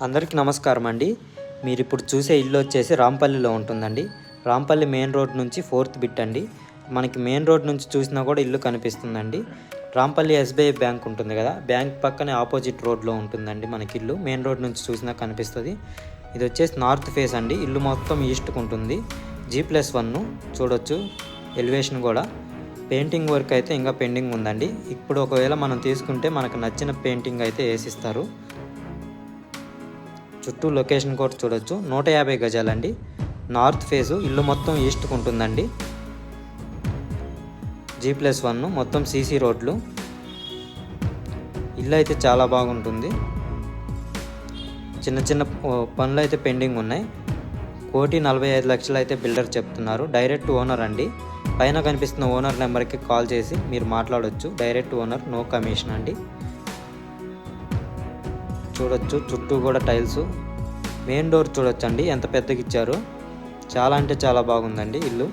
అందరికీ నమస్కారం అండి. మీరు ఇప్పుడు చూసే ఇల్లు వచ్చేసి రాంపల్లిలో ఉంటుందండి. రాంపల్లి మెయిన్ రోడ్ నుంచి 4th బిట్ అండి. మనకి మెయిన్ రోడ్ నుంచి చూసినా కూడా ఇల్లు కనిపిస్తుందండి. రాంపల్లి ఎస్బీఐ బ్యాంక్ ఉంటుంది కదా, బ్యాంక్ పక్కనే ఆపోజిట్ రోడ్లో ఉంటుందండి మనకి ఇల్లు. మెయిన్ రోడ్ నుంచి చూసినా కనిపిస్తుంది. ఇది వచ్చేసి నార్త్ ఫేస్ అండి. ఇల్లు మొత్తం ఈస్ట్కి ఉంటుంది. G+1 చూడొచ్చు. ఎలివేషన్ కూడా పెయింటింగ్ వర్క్ అయితే ఇంకా పెండింగ్ ఉందండి. ఇప్పుడు ఒకవేళ మనం తీసుకుంటే మనకు నచ్చిన పెయింటింగ్ అయితే వేసిస్తారు. చుట్టూ లొకేషన్ కూడా చూడొచ్చు. 150 గజాలండి. నార్త్ ఫేసు, ఇల్లు మొత్తం ఈస్ట్కి ఉంటుందండి. G+1 మొత్తం సీసీ రోడ్లు. ఇల్లు అయితే చాలా బాగుంటుంది. చిన్న చిన్న పనులు అయితే పెండింగ్ ఉన్నాయి. 1,45,00,000 అయితే బిల్డర్ చెప్తున్నారు. డైరెక్ట్ ఓనర్ అండి. పైన కనిపిస్తున్న ఓనర్ నెంబర్కి కాల్ చేసి మీరు మాట్లాడవచ్చు. డైరెక్ట్ ఓనర్, నో కమిషన్ అండి. చూడొచ్చు చుట్టూ కూడా టైల్స్. మెయిన్ డోర్ చూడొచ్చండి ఎంత పెద్దగా ఇచ్చారో. చాలా అంటే చాలా బాగుందండి ఇల్లు.